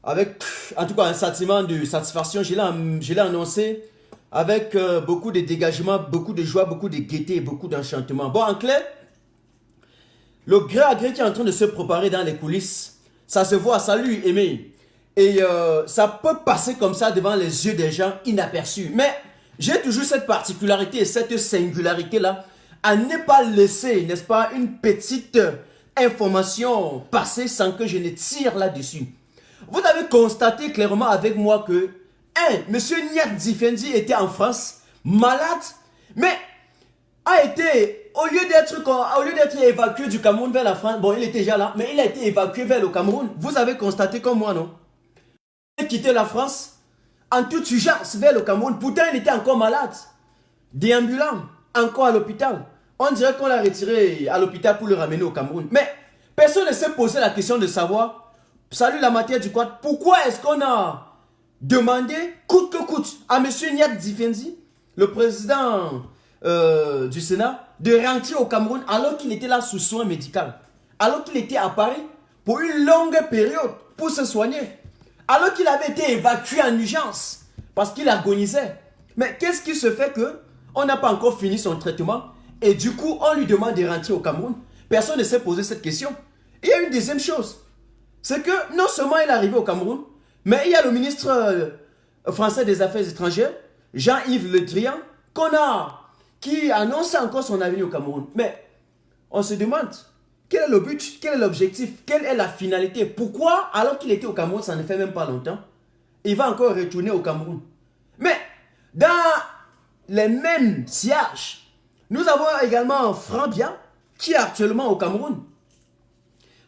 avec, en tout cas, un sentiment de satisfaction. Je l'ai annoncé avec beaucoup de dégagement, beaucoup de joie, beaucoup de gaieté, beaucoup d'enchantement. Bon, en clair, le gré à gré qui est en train de se préparer dans les coulisses, ça se voit, salut Aimé. Et ça peut passer comme ça devant les yeux des gens inaperçus. Mais j'ai toujours cette particularité et cette singularité-là à ne pas laisser, n'est-ce pas, une petite information passer sans que je ne tire là-dessus. Vous avez constaté clairement avec moi que, monsieur Niak Difendi était en France, malade, mais a été, au lieu d'être évacué du Cameroun vers la France, bon, il était déjà là, mais il a été évacué vers le Cameroun. Vous avez constaté comme moi, non? Il a quitté la France en toute urgence vers le Cameroun. Pourtant, il était encore malade, déambulant, encore à l'hôpital. On dirait qu'on l'a retiré à l'hôpital pour le ramener au Cameroun. Mais personne ne s'est posé la question de savoir, salut la matière du quad, pourquoi est-ce qu'on a demandé, coûte que coûte, à M. Niak Difendi, le président du Sénat, de rentrer au Cameroun alors qu'il était là sous soins médicaux, alors qu'il était à Paris pour une longue période pour se soigner, alors qu'il avait été évacué en urgence parce qu'il agonisait. Mais qu'est-ce qui se fait que on n'a pas encore fini son traitement et du coup on lui demande de rentrer au Cameroun? Personne ne s'est posé cette question. Il y a une deuxième chose, c'est que non seulement il est arrivé au Cameroun, mais il y a le ministre français des Affaires étrangères, Jean-Yves Le Drian, qui annonce encore son avenir au Cameroun. Mais on se demande, quel est le but, quel est l'objectif, quelle est la finalité? Pourquoi, alors qu'il était au Cameroun, ça ne fait même pas longtemps, il va encore retourner au Cameroun? Mais dans les mêmes sièges, nous avons également Franck Bia, qui est actuellement au Cameroun.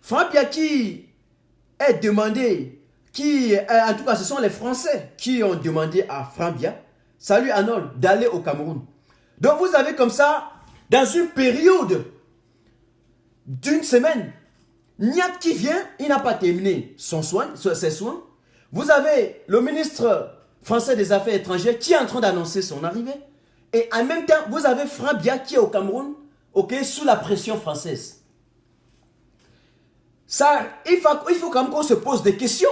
Franck Bia qui est demandé, en tout cas ce sont les Français qui ont demandé à Franck Bia, salut Arnold, d'aller au Cameroun. Donc vous avez comme ça, dans une période d'une semaine, Niak qui vient, il n'a pas terminé ses soins. Vous avez le ministre français des Affaires étrangères qui est en train d'annoncer son arrivée. Et en même temps, vous avez Franck Bia qui est au Cameroun, sous la pression française. Ça, il faut quand même qu'on se pose des questions.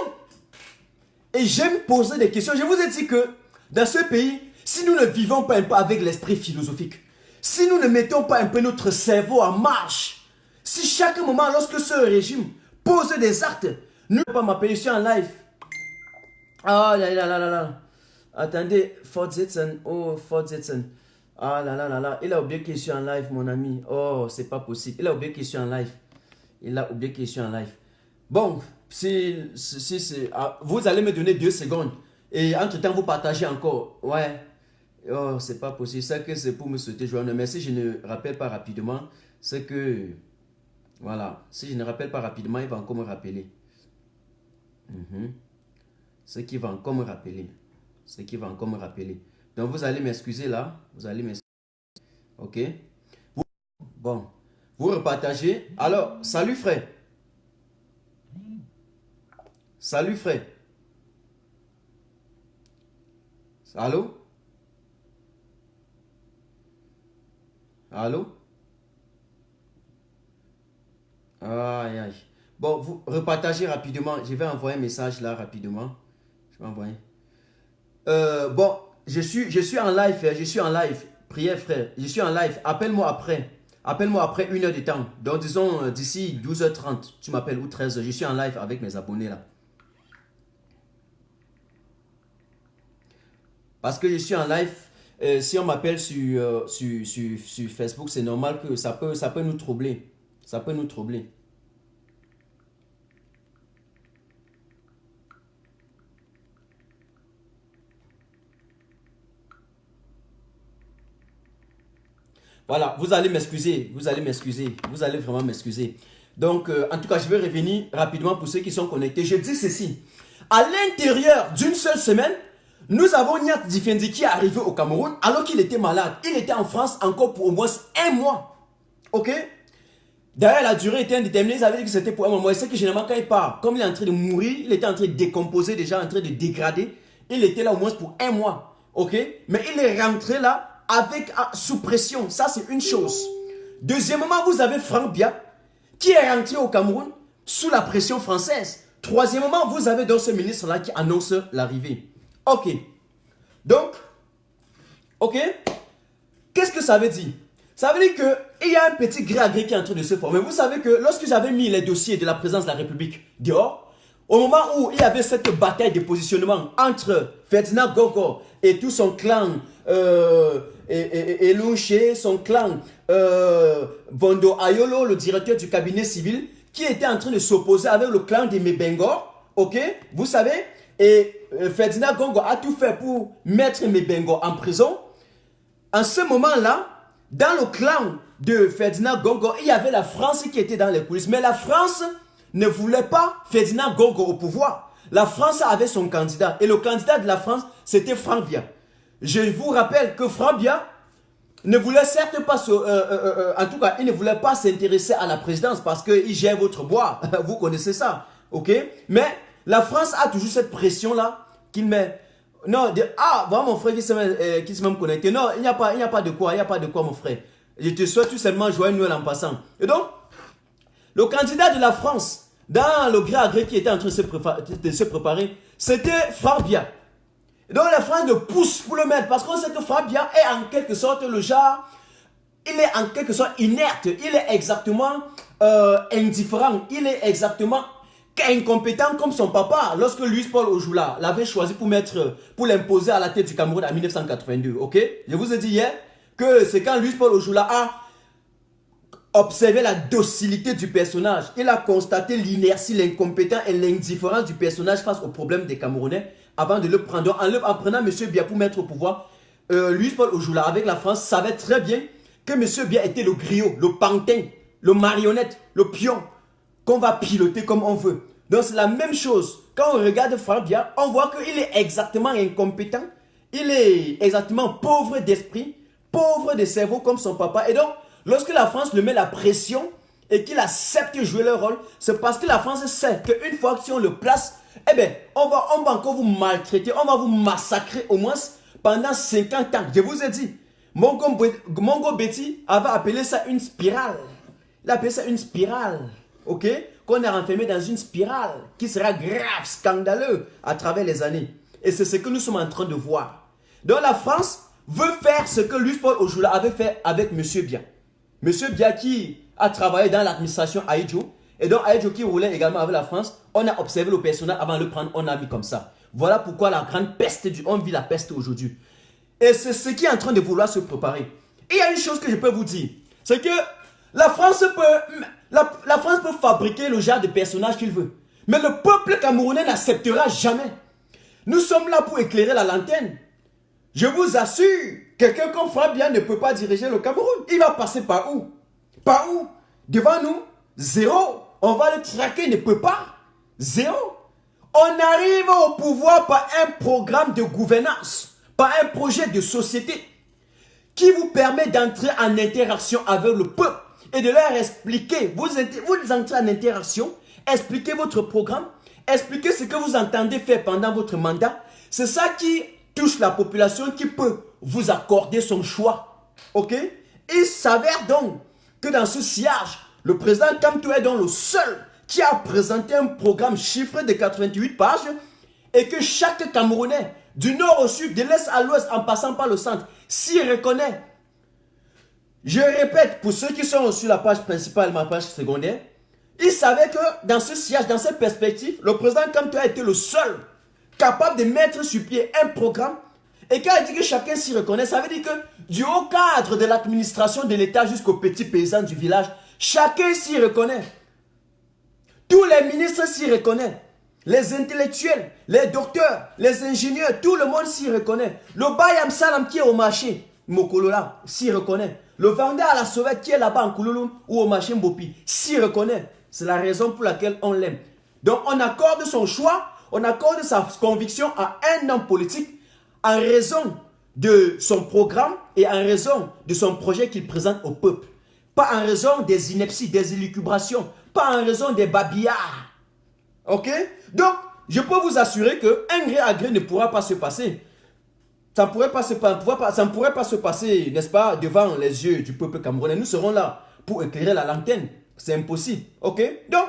Et j'aime poser des questions. Je vous ai dit que dans ce pays, si nous ne vivons pas un peu avec l'esprit philosophique, si nous ne mettons pas un peu notre cerveau en marche, si chaque moment, lorsque ce régime pose des actes, nous ne pouvons pas m'appeler, je suis en live. Ah là là là là là. Attendez, Fortsetzen, oh Fortsetzen. Ah là là là là, il a oublié que je suis en live, mon ami. Oh, c'est pas possible. Il a oublié que je suis en live. Il a oublié que je suis en live. Bon, vous allez me donner 2 secondes. Et entre-temps, vous partagez encore. Ouais. Oh, c'est pas possible. C'est que c'est pour me souhaiter joyeux. Mais si je ne rappelle pas rapidement, c'est que... Voilà. Si je ne rappelle pas rapidement, il va encore me rappeler. Ce qui va encore me rappeler. Ce qui va encore me rappeler. Donc, vous allez m'excuser là. Vous allez m'excuser. Ok. Bon. Vous repartagez. Alors, salut frère. Salut frère. Allô? Allô? Aïe, aïe. Bon, vous repartagez rapidement. Je vais envoyer un message là rapidement. Je vais envoyer. Bon, je suis en live. Je suis en live. Prière, frère. Je suis en live. Appelle-moi après. Appelle-moi après 1 heure de temps. Donc, disons, d'ici 12h30, tu m'appelles ou 13h. Je suis en live avec mes abonnés là. Parce que je suis en live. Si on m'appelle sur Facebook, c'est normal que ça peut nous troubler. Ça peut nous troubler. Voilà, vous allez m'excuser, vous allez m'excuser, vous allez vraiment m'excuser. Donc, en tout cas, je vais revenir rapidement pour ceux qui sont connectés. Je dis ceci, à l'intérieur d'une seule semaine, nous avons Niak Difendi qui est arrivé au Cameroun alors qu'il était malade. Il était en France encore pour au moins 1 mois. Ok? D'ailleurs, la durée était indéterminée. Ils avaient dit que c'était pour 1 mois. Moi, c'est que généralement, quand il part, comme il est en train de mourir, il était en train de décomposer déjà, en train de dégrader. Il était là au moins pour 1 mois. Ok? Mais il est rentré là sous pression. Ça, c'est une chose. Deuxièmement, vous avez Franck Bia qui est rentré au Cameroun sous la pression française. Troisièmement, vous avez donc ce ministre-là qui annonce l'arrivée. Ok. Donc, ok. Qu'est-ce que ça veut dire? Ça veut dire qu'il y a un petit gré à gré qui est en train de se former. Vous savez que lorsque j'avais mis les dossiers de la présidence de la République dehors, au moment où il y avait cette bataille de positionnement entre Ferdinand Gorgor et tout son clan, et Louché, son clan, Bondo Ayolo, le directeur du cabinet civil, qui était en train de s'opposer avec le clan de Mebengor, ok, vous savez, et Ferdinand Gorgor a tout fait pour mettre Mebengor en prison. En ce moment-là, dans le clan de Ferdinand Gorgor, il y avait la France qui était dans les coulisses. Mais la France ne voulait pas Ferdinand Gorgor au pouvoir. La France avait son candidat. Et le candidat de la France, c'était Franck Biya. Je vous rappelle que Franck Biya ne voulait certes pas, en tout cas, il ne voulait pas s'intéresser à la présidence parce qu'il gère votre bois. Vous connaissez ça, ok? Mais la France a toujours cette pression-là qu'il met. Non, voilà mon frère qui se même connecté. Non, il n'y a pas de quoi, mon frère. Je te souhaite tout simplement joyeux Noël en passant. Et donc, le candidat de la France, dans le gré à gré qui était en train de se préparer, c'était Franck Biya. Et donc la France le pousse pour le mettre parce qu'on sait que Franck Biya est en quelque sorte le genre, il est en quelque sorte inerte, il est exactement indifférent, il est exactement incompétent comme son papa lorsque Louis-Paul Ojoula l'avait choisi pour l'imposer à la tête du Cameroun en 1982, ok? Je vous ai dit hier que c'est quand Louis-Paul Ojoula a observé la docilité du personnage, il a constaté l'inertie, l'incompétence et l'indifférence du personnage face aux problèmes des Camerounais avant de le prendre. Donc, en prenant M. Biya pour mettre au pouvoir, Louis-Paul Ojoula avec la France savait très bien que M. Biya était le griot, le pantin, le marionnette, le pion qu'on va piloter comme on veut. Donc c'est la même chose. Quand on regarde Franck Biya, on voit qu'il est exactement incompétent, il est exactement pauvre d'esprit, pauvre de cerveau comme son papa. Et donc, lorsque la France lui met la pression et qu'il accepte de jouer le rôle, c'est parce que la France sait qu'une fois que si on le place, eh bien, on va encore vous maltraiter, on va vous massacrer au moins pendant 50 ans. Je vous ai dit, Mongo Betty avait appelé ça une spirale. Il a appelé ça une spirale. Ok, qu'on est renfermé dans une spirale qui sera grave, scandaleux à travers les années. Et c'est ce que nous sommes en train de voir. Donc la France veut faire ce que Louis-Paul Ojoula avait fait avec M. Biya. M. Biya qui a travaillé dans l'administration Aïdjo, et donc Aïdjo qui roulait également avec la France, on a observé le personnage avant de le prendre, on a mis comme ça. Voilà pourquoi la grande peste, on vit la peste aujourd'hui. Et c'est ce qui est en train de vouloir se préparer. Et il y a une chose que je peux vous dire, c'est que la France peut fabriquer le genre de personnage qu'il veut. Mais le peuple camerounais n'acceptera jamais. Nous sommes là pour éclairer la lanterne. Je vous assure, quelqu'un comme Franck Biya ne peut pas diriger le Cameroun. Il va passer par où? Par où? Devant nous? Zéro. On va le traquer, il ne peut pas. Zéro. On arrive au pouvoir par un programme de gouvernance, par un projet de société qui vous permet d'entrer en interaction avec le peuple et de leur expliquer, vous entrez en interaction, expliquez votre programme, expliquez ce que vous entendez faire pendant votre mandat. C'est ça qui touche la population, qui peut vous accorder son choix. Ok? Il s'avère donc que dans ce sillage, le président Kamto est donc le seul qui a présenté un programme chiffré de 88 pages et que chaque Camerounais, du nord au sud, de l'est à l'ouest, en passant par le centre, s'y reconnaît. Je répète, pour ceux qui sont sur la page principale, ma page secondaire, il savait que dans ce sillage, dans cette perspective, le président Kamto a été le seul capable de mettre sur pied un programme. Et quand il dit que chacun s'y reconnaît, ça veut dire que du haut cadre de l'administration de l'État jusqu'aux petits paysans du village, chacun s'y reconnaît. Tous les ministres s'y reconnaissent. Les intellectuels, les docteurs, les ingénieurs, tout le monde s'y reconnaît. Le Bayam Salam qui est au marché, Mokolola, s'y reconnaît. Le vendeur à la sauvette qui est là-bas en Koulouloum ou au marché Mbopi, s'y reconnaît. C'est la raison pour laquelle on l'aime. Donc on accorde son choix, on accorde sa conviction à un homme politique en raison de son programme et en raison de son projet qu'il présente au peuple. Pas en raison des inepties, des élucubrations, pas en raison des babillards. Ok? Donc, je peux vous assurer qu'un gré à gré ne pourra pas se passer. Ça ne pourrait pas se passer, n'est-ce pas, devant les yeux du peuple camerounais. Nous serons là pour éclairer la lanterne. C'est impossible. Ok? Donc,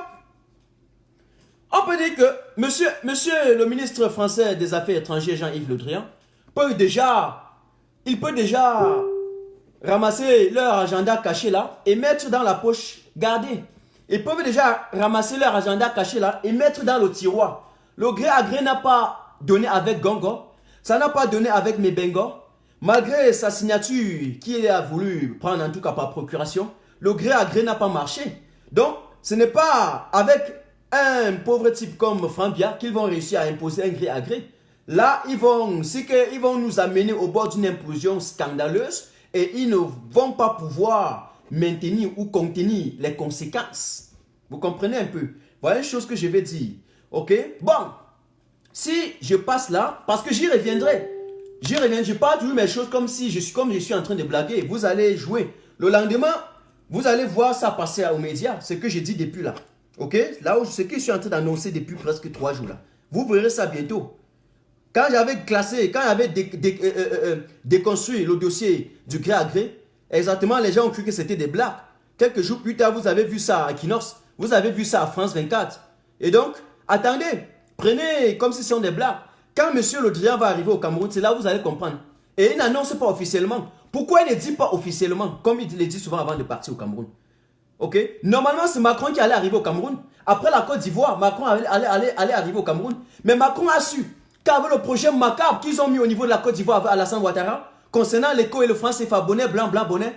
On peut dire que monsieur le ministre français des Affaires étrangères, Jean-Yves Le Drian, il peut déjà ramasser leur agenda caché là et mettre dans la poche gardée. Ils peuvent déjà ramasser leur agenda caché là et mettre dans le tiroir. Le gré à gré n'a pas donné avec Gongo, ça n'a pas donné avec Mebengo. Malgré sa signature qu'il a voulu prendre en tout cas par procuration, le gré à gré n'a pas marché. Donc, ce n'est pas avec un pauvre type comme Franck-Biya qu'ils vont réussir à imposer un gré à gré. Là, ils vont nous amener au bord d'une implosion scandaleuse et ils ne vont pas pouvoir maintenir ou contenir les conséquences. Vous comprenez un peu? Voilà une chose que je vais dire. Ok? Bon, si je passe là, parce que j'y reviendrai. Je parle toujours mes choses comme si je suis en train de blaguer. Vous allez jouer. Le lendemain, vous allez voir ça passer aux médias. Ce que j'ai dit depuis là. Ok? Là où ce que je suis en train d'annoncer depuis presque 3 jours là. Vous verrez ça bientôt. Quand j'avais classé, quand j'avais déconstruit le dossier du gré à gré, exactement, les gens ont cru que c'était des blagues. Quelques jours plus tard, vous avez vu ça à Equinox. Vous avez vu ça à France 24. Et donc, attendez. Prenez comme si ce sont des blagues. Quand M. Le Drian va arriver au Cameroun, c'est là où vous allez comprendre. Et il n'annonce pas officiellement. Pourquoi il ne dit pas officiellement, comme il le dit souvent avant de partir au Cameroun? Ok? Normalement, c'est Macron qui allait arriver au Cameroun. Après la Côte d'Ivoire, Macron allait arriver au Cameroun. Mais Macron a su qu'avec le projet macabre qu'ils ont mis au niveau de la Côte d'Ivoire avec Alassane Ouattara, concernant l'éco et le franc CFA, bonnet blanc, blanc, bonnet,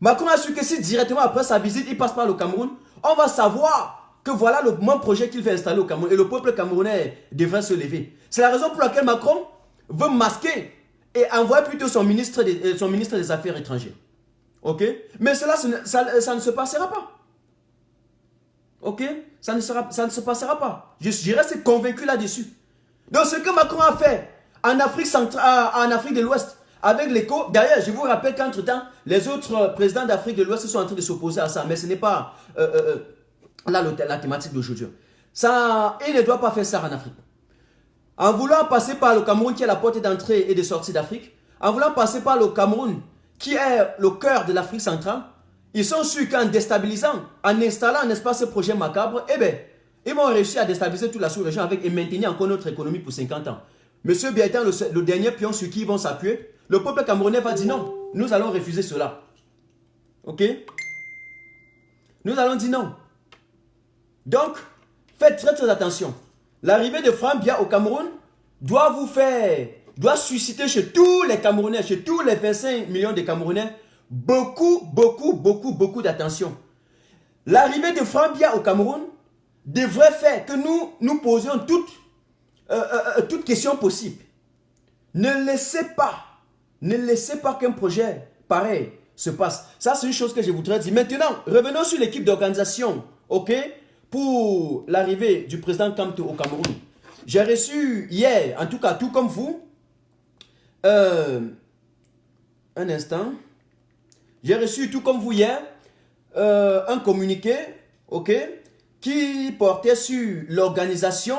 Macron a su que si directement après sa visite, il passe par le Cameroun, on va savoir que voilà le même projet qu'il fait installer au Cameroun et le peuple camerounais devrait se lever. C'est la raison pour laquelle Macron veut masquer et envoyer plutôt son ministre des Affaires étrangères. Ok? Mais cela, ça ne se passera pas. Ok? Ça ne se passera pas. Je reste convaincu là-dessus. Donc ce que Macron a fait en Afrique centrale, en Afrique de l'Ouest, avec l'éco, d'ailleurs, je vous rappelle qu'entre-temps, les autres présidents d'Afrique de l'Ouest sont en train de s'opposer à ça, mais ce n'est pas là la thématique d'aujourd'hui. Il ne doit pas faire ça en Afrique. En voulant passer par le Cameroun qui est la porte d'entrée et de sortie d'Afrique, en voulant passer par le Cameroun qui est le cœur de l'Afrique centrale, ils sont sûrs qu'en déstabilisant, en installant, n'est-ce pas, ce projet macabre, eh bien, ils vont réussir à déstabiliser toute la sous-région et maintenir encore notre économie pour 50 ans. Monsieur Biya étant le dernier pion sur qui ils vont s'appuyer, le peuple camerounais va dire non, nous allons refuser cela. Ok? Nous allons dire non. Donc, faites très très attention. L'arrivée de Franck-Biya au Cameroun doit susciter chez tous les Camerounais, chez tous les 25 millions de Camerounais, beaucoup d'attention. L'arrivée de Franck-Biya au Cameroun devrait faire que nous posions toutes questions possibles. Ne laissez pas qu'un projet pareil se passe. Ça, c'est une chose que je voudrais dire. Maintenant, revenons sur l'équipe d'organisation, ok, pour l'arrivée du président Kamto au Cameroun. J'ai reçu hier, en tout cas, tout comme vous, un instant, j'ai reçu tout comme vous hier, un communiqué, ok, qui portait sur l'organisation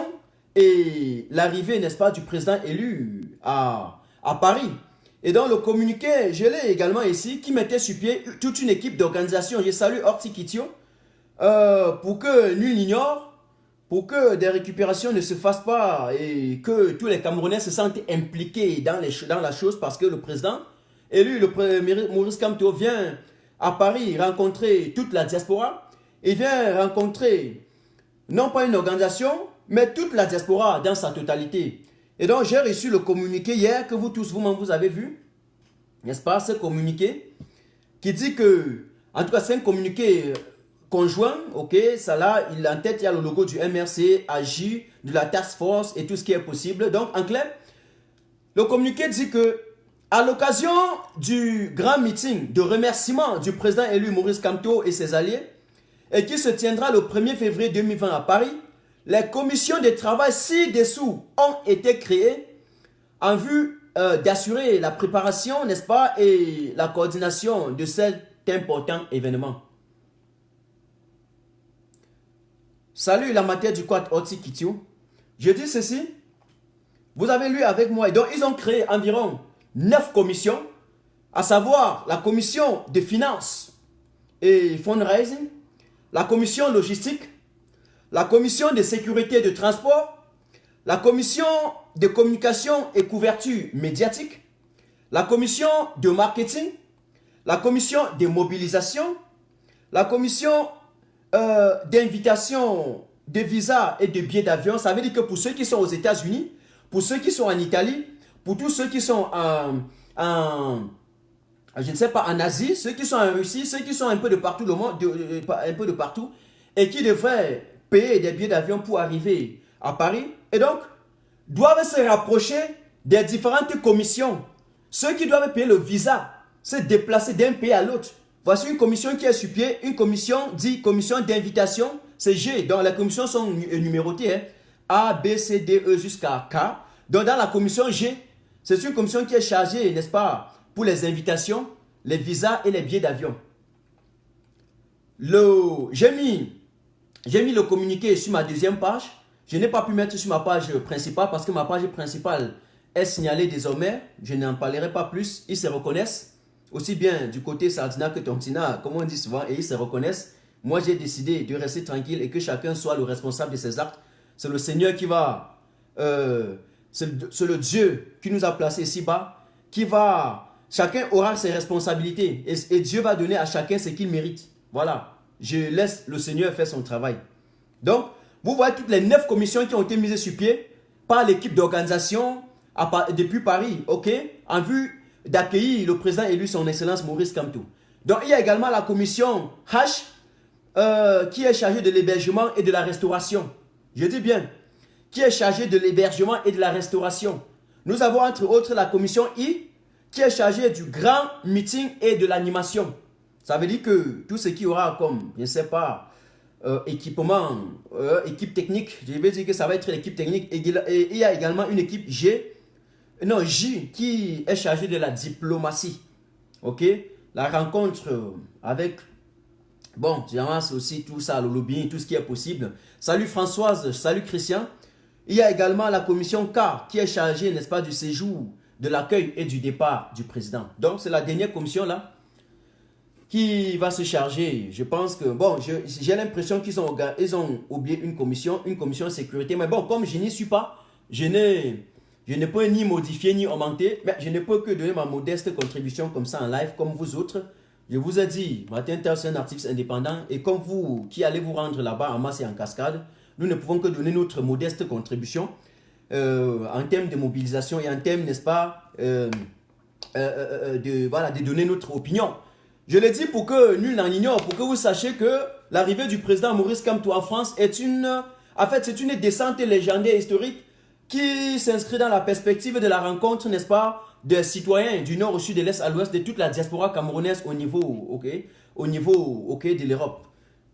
et l'arrivée, n'est-ce pas, du président élu à Paris. Et dans le communiqué, je l'ai également ici, qui mettait sur pied toute une équipe d'organisation. Je salue Horty Kitio, pour que nul n'ignore, pour que des récupérations ne se fassent pas et que tous les Camerounais se sentent impliqués dans la chose, parce que le président élu, le premier Maurice Kamto, vient à Paris rencontrer toute la diaspora. Il vient rencontrer non pas une organisation, mais toute la diaspora dans sa totalité. Et donc, j'ai reçu le communiqué hier que vous tous, vous-même, vous avez vu. N'est-ce pas, ce communiqué qui dit que, en tout cas, c'est un communiqué conjoint, ok, ça là, en tête, il y a le logo du MRC, AJ, de la Task Force et tout ce qui est possible. Donc, en clair, le communiqué dit que, à l'occasion du grand meeting de remerciement du président élu Maurice Kamto et ses alliés, et qui se tiendra le 1er février 2020 à Paris, les commissions de travail ci-dessous ont été créées en vue d'assurer la préparation, n'est-ce pas, et la coordination de cet important événement. Salut la matière du quad Horty Kitio. Je dis ceci, vous avez lu avec moi, et donc ils ont créé environ 9 commissions, à savoir la commission de finances et fundraising, la commission logistique, la commission de sécurité et de transport, la commission de communication et couverture médiatique, la commission de marketing, la commission de mobilisation, la commission d'invitation de visa et de billets d'avion. Ça veut dire que pour ceux qui sont aux États-Unis, pour ceux qui sont en Italie, pour tous ceux qui sont je ne sais pas, en Asie, ceux qui sont en Russie, ceux qui sont un peu de partout le monde, un peu de partout, et qui devraient payer des billets d'avion pour arriver à Paris, et donc doivent se rapprocher des différentes commissions. Ceux qui doivent payer le visa, se déplacer d'un pays à l'autre. Voici une commission qui est sur pied, une commission dit commission d'invitation, c'est G, donc les commissions sont numérotées, hein, A, B, C, D, E jusqu'à K. Donc dans la commission G, c'est une commission qui est chargée, n'est-ce pas, pour les invitations, les visas et les billets d'avion. J'ai mis le communiqué sur ma deuxième page. Je n'ai pas pu mettre sur ma page principale parce que ma page principale est signalée désormais. Je n'en parlerai pas plus. Ils se reconnaissent. Aussi bien du côté Sardina que Tontina, comme on dit souvent, et ils se reconnaissent. Moi, j'ai décidé de rester tranquille et que chacun soit le responsable de ses actes. C'est le Seigneur qui va... c'est le Dieu qui nous a placés ici-bas, qui va... Chacun aura ses responsabilités et Dieu va donner à chacun ce qu'il mérite. Voilà. Je laisse le Seigneur faire son travail. Donc, vous voyez toutes les 9 commissions qui ont été mises sur pied par l'équipe d'organisation depuis Paris, ok, en vue d'accueillir le président élu, son Excellence Maurice Kamto. Donc, il y a également la commission H qui est chargée de l'hébergement et de la restauration. Je dis bien, qui est chargée de l'hébergement et de la restauration. Nous avons entre autres la commission I qui est chargée du grand meeting et de l'animation. Ça veut dire que tout ce qui aura comme, je ne sais pas, équipement, équipe technique, je vais dire que ça va être l'équipe technique. Et il y a également une équipe J qui est chargée de la diplomatie. Ok? La rencontre avec, bon, c'est aussi tout ça, le lobbying, tout ce qui est possible. Salut Françoise, salut Christian. Il y a également la commission K qui est chargée, n'est-ce pas, du séjour, de l'accueil et du départ du président. Donc, c'est la dernière commission là qui va se charger. Je pense que, bon, j'ai l'impression qu'ils ont oublié une commission sécurité. Mais bon, comme je n'y suis pas, je ne peux ni modifier ni augmenter, mais je ne peux que donner ma modeste contribution comme ça en live, comme vous autres. Je vous ai dit, Martin Tel, c'est un artiste indépendant, et comme vous qui allez vous rendre là-bas en masse et en cascade, nous ne pouvons que donner notre modeste contribution en termes de mobilisation et en termes, n'est-ce pas, de donner notre opinion. Je le dis pour que nul n'en ignore, pour que vous sachiez que l'arrivée du président Maurice Kamto en France est une descente légendaire historique qui s'inscrit dans la perspective de la rencontre, n'est-ce pas, des citoyens du nord au sud, de l'est à l'ouest, de toute la diaspora camerounaise au niveau de l'Europe.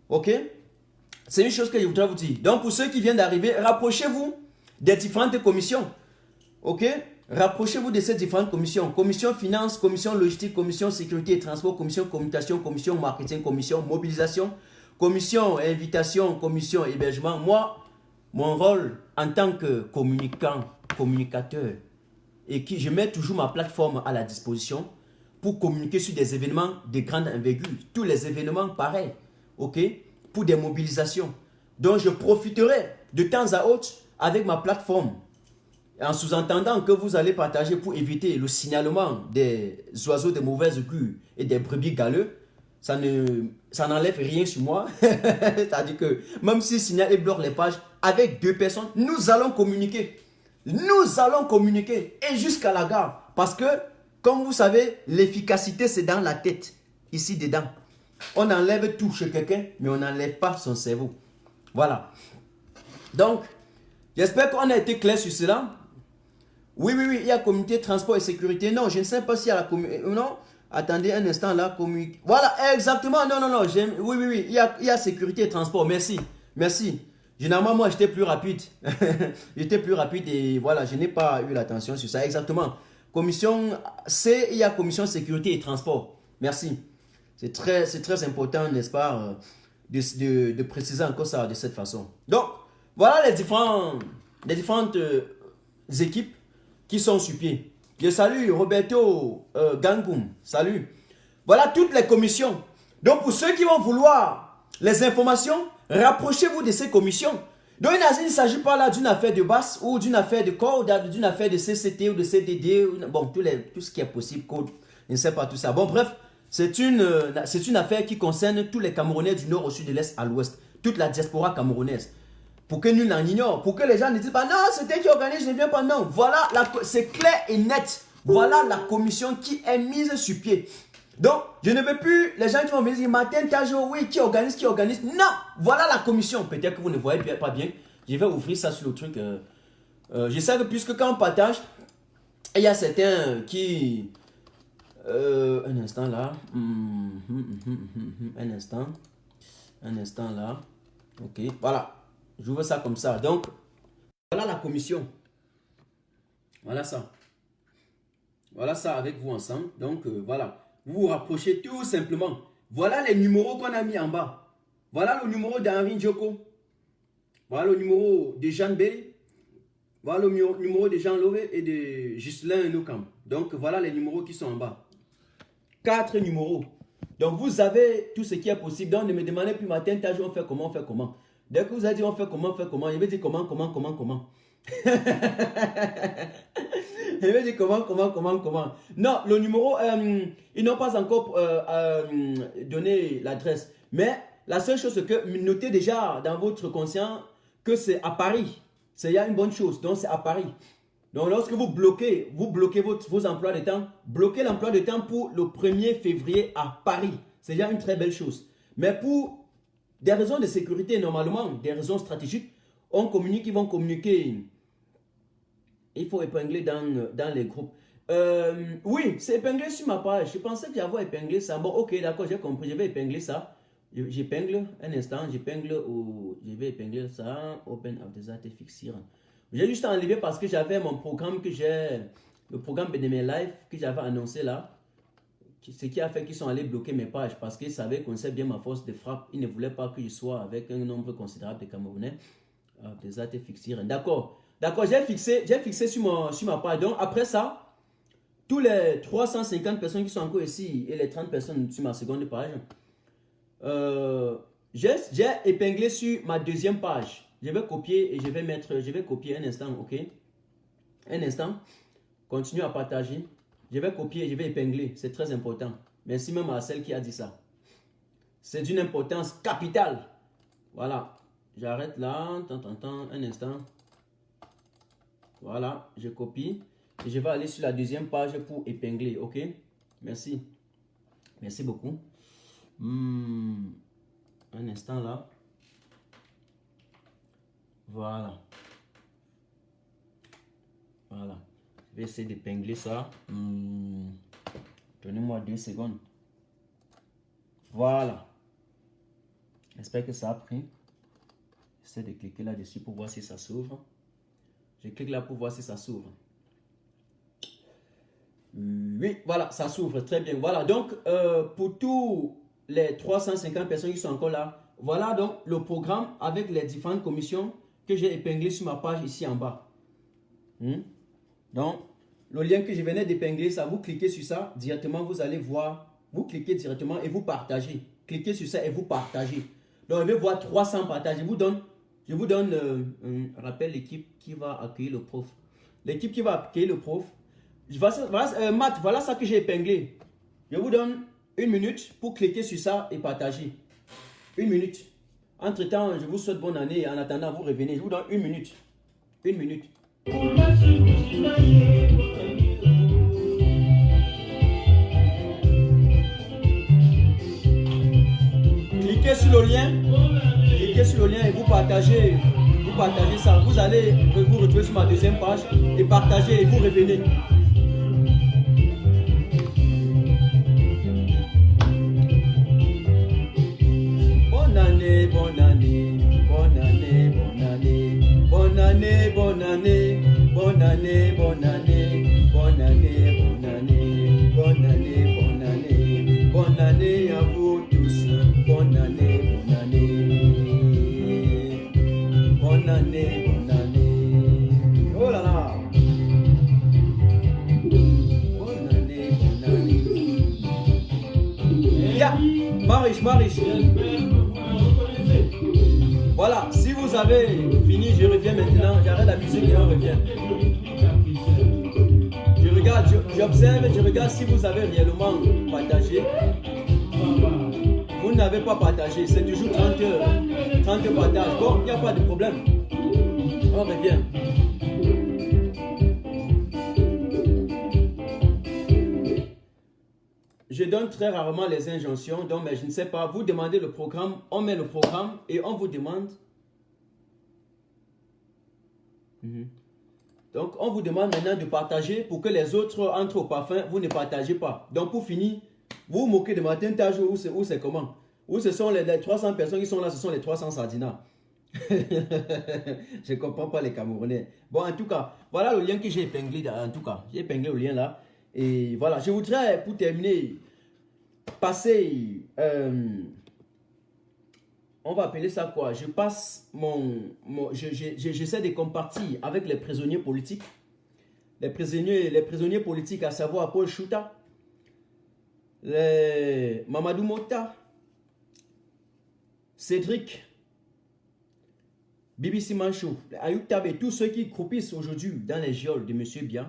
Ok? C'est une chose que je voudrais vous dire. Donc, pour ceux qui viennent d'arriver, rapprochez-vous des différentes commissions. Ok? Rapprochez-vous de ces différentes commissions. Commission finance, commission logistique, commission sécurité et transport, commission communication, commission marketing, commission mobilisation, commission invitation, commission hébergement. Moi, mon rôle en tant que communicateur, et je mets toujours ma plateforme à la disposition pour communiquer sur des événements de grande envergure. Tous les événements pareils, ok, pour des mobilisations. Donc, je profiterai de temps à autre avec ma plateforme, en sous-entendant que vous allez partager pour éviter le signalement des oiseaux de mauvaise augure et des brebis galeux. Ça n'enlève rien sur moi. C'est-à-dire que même si signal et bloque les pages, avec 2 personnes, nous allons communiquer. Nous allons communiquer et jusqu'à la gare. Parce que, comme vous savez, l'efficacité c'est dans la tête, ici dedans. On enlève tout chez quelqu'un, mais on n'enlève pas son cerveau. Voilà. Donc, j'espère qu'on a été clair sur cela. Oui, il y a communauté, transport et sécurité. Non, je ne sais pas s'il y a la communauté. Non, attendez un instant là. Voilà, exactement. Non. Oui, il y a sécurité et transport. Merci. Généralement, moi, j'étais plus rapide. J'étais plus rapide et voilà, je n'ai pas eu l'attention sur ça. Exactement. Commission C, il y a commission sécurité et transport. Merci. C'est très important, n'est-ce pas, de préciser encore ça de cette façon. Donc, voilà les différentes équipes qui sont sur pied. Je salue Roberto Gangoum. Salut. Voilà toutes les commissions. Donc, pour ceux qui vont vouloir les informations, Rapprochez-vous de ces commissions. Donc, il ne s'agit pas là d'une affaire de basse ou d'une affaire de code, d'une affaire de CCT ou de CDD. Bon, tout ce qui est possible, code, je ne sais pas tout ça. Bon, bref, c'est une affaire qui concerne tous les Camerounais du nord au sud, de l'est à l'ouest. Toute la diaspora camerounaise. Pour que nul n'en ignore. Pour que les gens ne disent pas, non, c'était qui organise, je ne viens pas. Non, voilà, c'est clair et net. Voilà la commission qui est mise sur pied. Donc, je ne veux plus les gens qui vont me dire, Martin Tajo, oui, qui organise, qui organise. Non, voilà la commission. Peut-être que vous ne voyez pas bien. Je vais ouvrir ça sur le truc. Je sais que puisque quand on partage, il y a certains qui... un instant là. Un instant là. Ok, voilà. J'ouvre ça comme ça. Donc, voilà la commission. Voilà ça. Voilà ça avec vous ensemble. Donc, voilà. Vous vous rapprochez tout simplement. Voilà les numéros qu'on a mis en bas. Voilà le numéro d'Henri Djoko. Voilà le numéro de Jean B. Voilà le numéro de Jean Lové et de Ghislain Noukam. Donc, voilà les numéros qui sont en bas. 4 numéros. Donc, vous avez tout ce qui est possible. Donc, ne me demandez plus, Martin Tajo, on fait comment, on fait comment. Dès que vous avez dit, on fait comment, je vais dire comment. Je vais dire comment. Non, le numéro, ils n'ont pas encore donné l'adresse. Mais la seule chose, c'est que notez déjà dans votre conscient que c'est à Paris. C'est une bonne chose. Donc, c'est à Paris. Donc, lorsque vous bloquez vos emplois de temps, bloquez l'emploi de temps pour le 1er février à Paris. C'est déjà une très belle chose. Mais pour des raisons de sécurité, normalement, des raisons stratégiques, ils vont communiquer. Il faut épingler dans les groupes. Oui, c'est épinglé sur ma page. Je pensais que j'avais épinglé ça. Bon, ok, d'accord, j'ai compris. Je vais épingler ça. J'épingle un instant. Je vais épingler ça. Open of the et fixer. J'ai juste enlevé parce que j'avais mon programme le programme de mes lives que j'avais annoncé là. Ce qui a fait qu'ils sont allés bloquer mes pages parce qu'ils savaient qu'on sait bien ma force de frappe. Ils ne voulaient pas que je sois avec un nombre considérable de Camerounais. Des et fixer. D'accord. D'accord, j'ai fixé sur ma page. Donc, après ça, tous les 350 personnes qui sont encore ici et les 30 personnes sur ma seconde page, j'ai épinglé sur ma deuxième page. Je vais copier et je vais copier un instant, ok? Un instant. Continue à partager. Je vais copier et je vais épingler. C'est très important. Merci même à celle qui a dit ça. C'est d'une importance capitale. Voilà. J'arrête là. Un instant. Voilà, je copie et je vais aller sur la deuxième page pour épingler, ok? Merci. Merci beaucoup. Un instant là. Voilà. Voilà. Je vais essayer d'épingler ça. Donnez-moi 2 secondes. Voilà. J'espère que ça a pris. J'essaie de cliquer là-dessus pour voir si ça s'ouvre. Je clique là pour voir si ça s'ouvre. Oui, voilà, ça s'ouvre très bien. Voilà, donc pour tous les 350 personnes qui sont encore là, voilà donc le programme avec les différentes commissions que j'ai épinglé sur ma page ici en bas. Donc, le lien que je venais d'épingler, ça, vous cliquez sur ça, directement vous allez voir, vous cliquez directement et vous partagez. Cliquez sur ça et vous partagez. Donc, je vais voir 300 partages. Je vous donne, rappelle l'équipe qui va accueillir le prof. L'équipe qui va accueillir le prof. Matt, voilà ça que j'ai épinglé. Je vous donne 1 minute pour cliquer sur ça et partager. 1 minute. Entre temps, je vous souhaite bonne année. En attendant, vous revenez. Je vous donne 1 minute. 1 minute. Cliquez sur le lien. Cliquez sur le lien et vous partagez ça. Vous allez vous retrouver sur ma deuxième page et partager et vous revenez. Bonne année, bonne année, bonne année, bonne année, bonne année, bonne année, bonne année, bonne année, bonne année, bonne année, bonne année, bonne année, bonne année à vous tous, bonne année, bonne année, bonne année, bonne année, oh là là, bonne année, bonne année, yeah, Marish. et on revient. Je regarde, j'observe, je regarde si vous avez réellement partagé. Vous n'avez pas partagé, c'est toujours 30 partages. Bon, il n'y a pas de problème. On revient. Je donne très rarement les injonctions, donc mais je ne sais pas. Vous demandez le programme, on met le programme et on vous demande. Donc on vous demande maintenant de partager pour que les autres entrent au parfum. Vous ne partagez pas. Donc pour finir, vous vous moquez de Martin Tajou ou c'est comment? Ou ce sont les 300 personnes qui sont là, ce sont les 300 sardinas. Je ne comprends pas les Camerounais. Bon, en tout cas, voilà le lien que j'ai épinglé. En tout cas, j'ai épinglé le lien là. Et voilà, je voudrais, pour terminer, passer, on va appeler ça quoi? Je passe j'essaie de compartir avec les prisonniers politiques. Les prisonniers politiques, à savoir Paul Chouta, Mamadou Mota, Cédric, Bibi Simanchou, Ayoub Tabé, tous ceux qui croupissent aujourd'hui dans les geôles de M. Bian.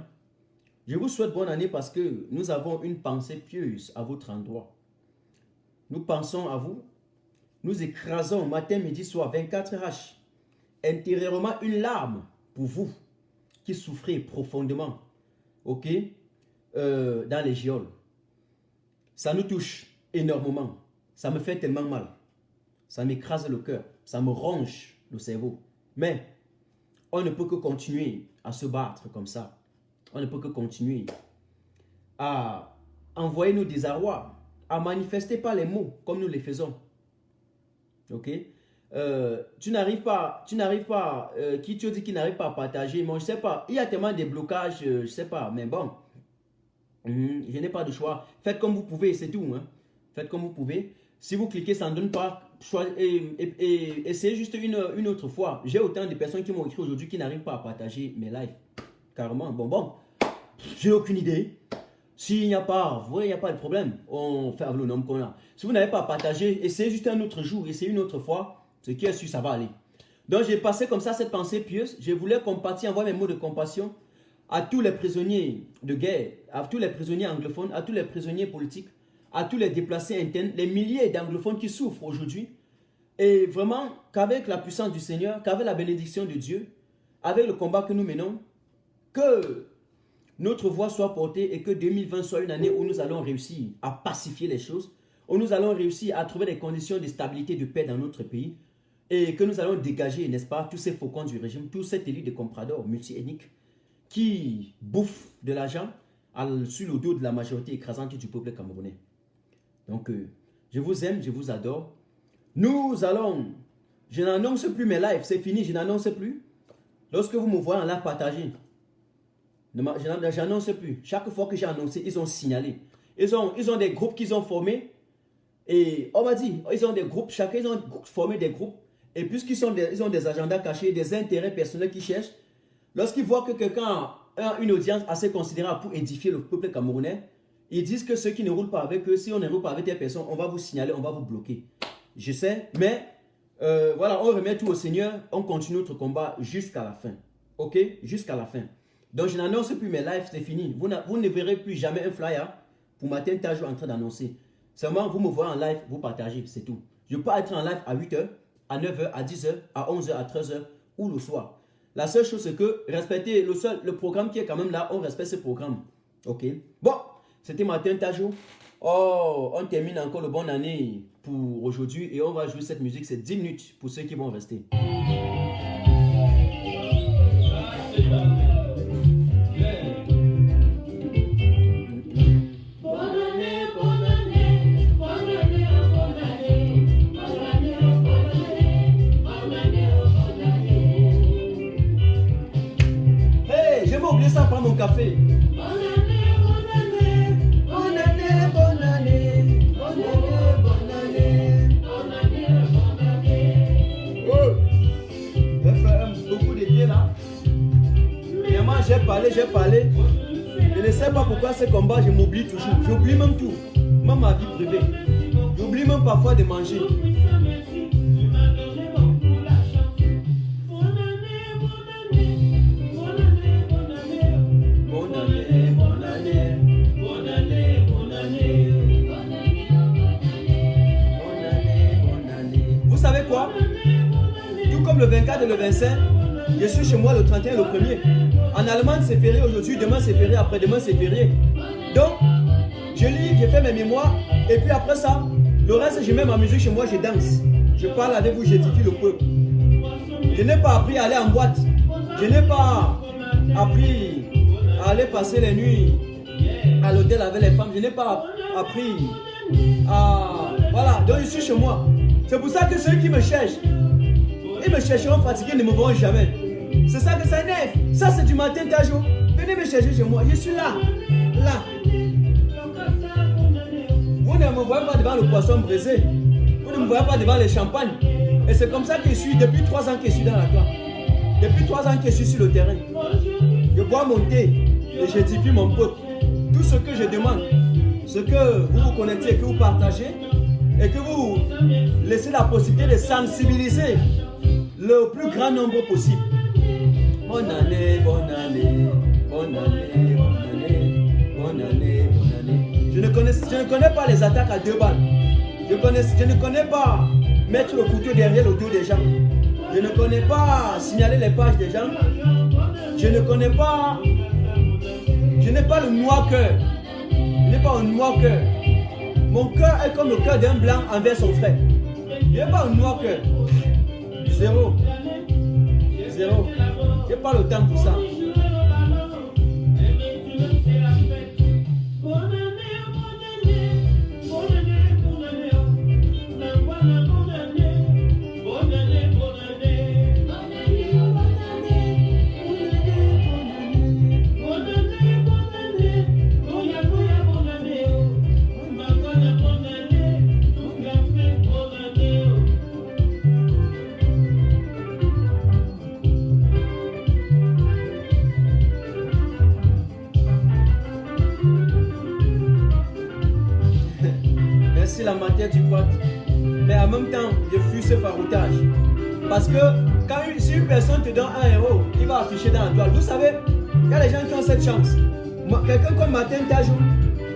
Je vous souhaite bonne année parce que nous avons une pensée pieuse à votre endroit. Nous pensons à vous. Nous écrasons matin, midi, soir, 24h, intérieurement une larme pour vous qui souffrez profondément, ok, dans les geôles. Ça nous touche énormément. Ça me fait tellement mal. Ça m'écrase le cœur. Ça me ronge le cerveau. Mais on ne peut que continuer à se battre comme ça. On ne peut que continuer à envoyer nos désarrois, à manifester par les mots comme nous les faisons. Ok? Tu n'arrives pas, qui te dit qu'il n'arrive pas à partager, moi je sais pas, il y a tellement de blocages, je sais pas, mais bon, je n'ai pas de choix. Faites comme vous pouvez, c'est tout. Hein? Faites comme vous pouvez. Si vous cliquez, ça ne donne pas choix et essayez juste une autre fois. J'ai autant de personnes qui m'ont écrit aujourd'hui qui n'arrivent pas à partager mes lives. Carrément, bon, j'ai aucune idée. S'il n'y a pas, vous voyez, il n'y a pas de problème. On fait le nom qu'on a. Si vous n'avez pas partagé, essayez juste un autre jour, essayez une autre fois. Ce qui est sûr, ça va aller. Donc, j'ai passé comme ça cette pensée pieuse. Je voulais compartir, envoyer mes mots de compassion à tous les prisonniers de guerre, à tous les prisonniers anglophones, à tous les prisonniers politiques, à tous les déplacés internes, les milliers d'anglophones qui souffrent aujourd'hui. Et vraiment, qu'avec la puissance du Seigneur, qu'avec la bénédiction de Dieu, avec le combat que nous menons, que notre voix soit portée et que 2020 soit une année où nous allons réussir à pacifier les choses, où nous allons réussir à trouver des conditions de stabilité et de paix dans notre pays et que nous allons dégager, n'est-ce pas, tous ces faucons du régime, tous ces élus de compradors multi-ethniques qui bouffent de l'argent sur le dos de la majorité écrasante du peuple camerounais. Donc, je vous aime, je vous adore. Nous allons, je n'annonce plus mes lives, c'est fini, je n'annonce plus. Lorsque vous me voyez en live partagé, je n'annonce plus. Chaque fois que j'ai annoncé, ils ont signalé. Ils ont des groupes qu'ils ont formés. Et on m'a dit, ils ont des groupes, chacun ils ont formé des groupes. Et puisqu'ils ont des agendas cachés, des intérêts personnels qu'ils cherchent, lorsqu'ils voient que quelqu'un a une audience assez considérable pour édifier le peuple camerounais, ils disent que ceux qui ne roulent pas avec eux, si on ne roule pas avec des personnes, on va vous signaler, on va vous bloquer. Je sais, mais voilà, on remet tout au Seigneur, on continue notre combat jusqu'à la fin. Ok? Jusqu'à la fin. Donc je n'annonce plus mes lives, c'est fini. Vous ne verrez plus jamais un flyer pour Martin Tajou en train d'annoncer. Seulement, vous me voyez en live, vous partagez, c'est tout. Je peux être en live à 8h, à 9h, à 10h, à 11h, à 13h ou le soir. La seule chose, c'est que respecter le programme qui est quand même là, on respecte ce programme. Ok? Bon, c'était Martin Tajou. Oh, on termine encore le bonne année pour aujourd'hui et on va jouer cette musique, c'est 10 minutes pour ceux qui vont rester. Ça prend mon café. Bonne année, bonne année, bonne année, bonne année, bonne année, bonne année, bonne année, bonne année. Oh, j'ai fait beaucoup d'été là. Vraiment, j'ai parlé. Je ne sais pas pourquoi ce combat, je m'oublie toujours. J'oublie même tout, même ma vie privée. J'oublie même parfois de manger. Sénégal le 25, je suis chez moi le 31 et le 1er. En Allemagne, c'est férié aujourd'hui, demain c'est férié, après-demain c'est férié. Donc, je lis, je fais mes mémoires, et puis après ça, le reste, je mets ma musique chez moi, je danse. Je parle avec vous, j'édifie le peuple. Je n'ai pas appris à aller en boîte. Je n'ai pas appris à aller passer les nuits à l'hôtel avec les femmes. Je n'ai pas appris à... Voilà, donc je suis chez moi. C'est pour ça que ceux qui me cherchent, ils me chercheront fatigués, ils ne me verront jamais. C'est ça que ça énerve. Ça, c'est du matin, Tajo. Venez me chercher chez moi. Je suis là. Là. Vous ne me voyez pas devant le poisson braisé. Vous ne me voyez pas devant les champagnes. Et c'est comme ça que je suis, depuis 3 ans que je suis dans la classe. Depuis 3 ans que je suis sur le terrain. Je bois mon thé et j'édifie mon peuple. Tout ce que je demande, ce que vous vous connectez, que vous partagez et que vous laissez la possibilité de sensibiliser le plus grand nombre possible. Bonne année, bonne année, bonne année, bonne année, bonne année, bonne année. Je ne connais pas les attaques à 2 balles. Je ne connais pas mettre le couteau derrière le dos des gens. Je ne connais pas signaler les pages des gens. Je ne connais pas... Je n'ai pas le noir cœur. Je n'ai pas un noir cœur. Mon cœur est comme le cœur d'un blanc envers son frère. Je n'ai pas un noir cœur. Zéro. Zéro. Je n'ai pas le temps pour ça. La matière du pote, mais en même temps je fuis ce faroutage parce que quand si une personne te donne 1 euro, il va afficher dans la toile. Vous savez, il y a des gens qui ont cette chance. Quelqu'un comme Martin Tajou,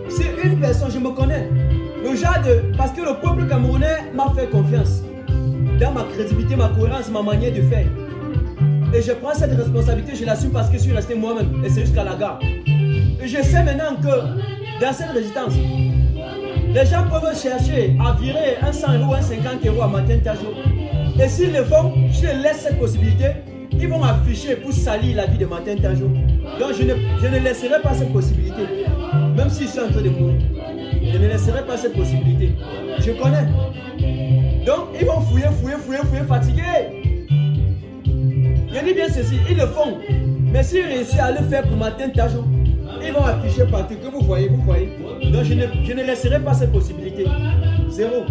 c'est une personne, je me connais, le genre de, parce que le peuple camerounais m'a fait confiance dans ma crédibilité, ma cohérence, ma manière de faire, et je prends cette responsabilité, je l'assume parce que je suis resté moi-même et c'est jusqu'à la gare. Et je sais maintenant que dans cette résistance, les gens peuvent chercher à virer un 100 euros, un 50 euros à Martin Tajou. Et s'ils le font, je les laisse cette possibilité. Ils vont afficher pour salir la vie de Martin Tajou. Donc je ne laisserai pas cette possibilité. Même s'ils sont en train de mourir. Je ne laisserai pas cette possibilité. Je connais. Donc ils vont fouiller, fatigués. Je dis bien ceci, ils le font. Mais s'ils réussissent à le faire pour Martin Tajou, ils vont afficher partout que vous voyez. Donc je ne laisserai pas cette possibilité. Zéro.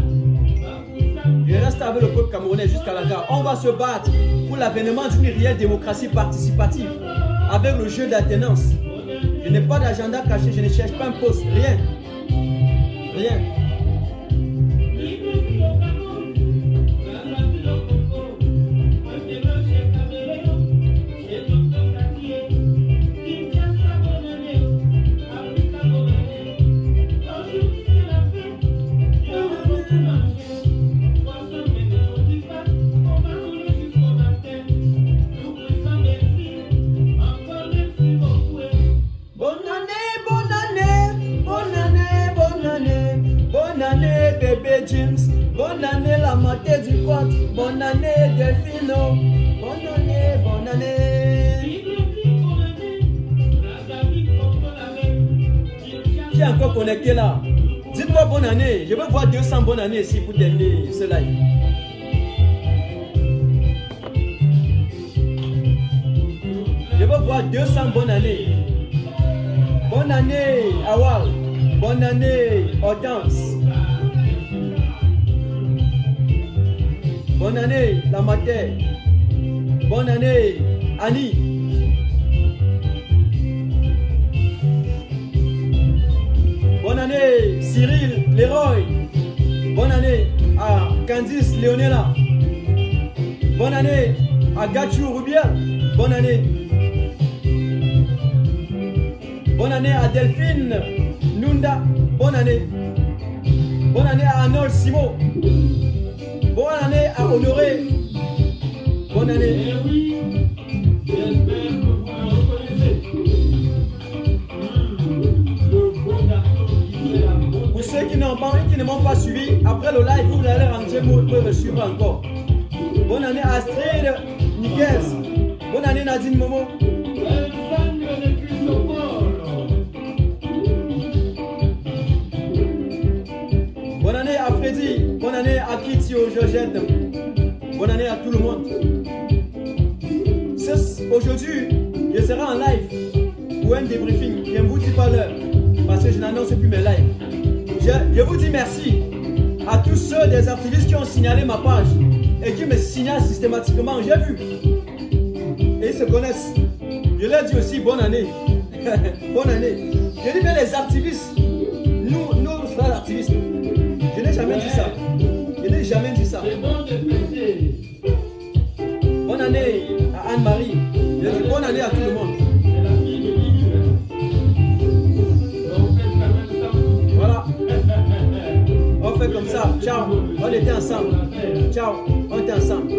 Je reste avec le peuple camerounais jusqu'à la gare. On va se battre pour l'avènement d'une réelle démocratie participative avec le jeu d'alternance. Je n'ai pas d'agenda caché, je ne cherche pas un poste, rien. Rien. Bonne année la moitié du compte, bonne année Delphino, bonne année. Qui est encore connecté là? Dites-moi bonne année, je veux voir 200 bonnes années ici pour terminer ce live. Je veux voir 200 bonnes années. Bonne année Awal, bonne année Hortense. Bonne année, la mater. Bonne année, Annie. Bonne année, Cyril, Leroy. Bonne année à Candice, Léonela. Bonne année à Gachou, Rubiel. Bonne année. Bonne année à Delphine, Nunda. Bonne année. Bonne année à Arnold Simo. Bonne année à Honoré. Bonne année. Pour ceux qui ne m'ont pas suivi, après le live, vous allez rentrer pour me suivre encore. Bonne année Astrid Niguez. Bonne année Nadine Momo. Bonne année à Freddy. Bonne année à Kitio, Georgette. Bonne année à tout le monde. Aujourd'hui, je serai en live pour un débriefing. Je ne vous dis pas l'heure parce que je n'annonce plus mes lives. Je vous dis merci à tous ceux des activistes qui ont signalé ma page et qui me signalent systématiquement. J'ai vu. Et ils se connaissent. Je leur dis aussi bonne année. Bonne année. Je dis bien les activistes. Nous frères activistes. Je n'ai jamais dit ça. Je n'ai jamais dit ça. Bonne année à Anne-Marie. Je dis bonne année à tout le monde. Voilà. On fait comme ça. Ciao. On était ensemble. Ciao. On était ensemble.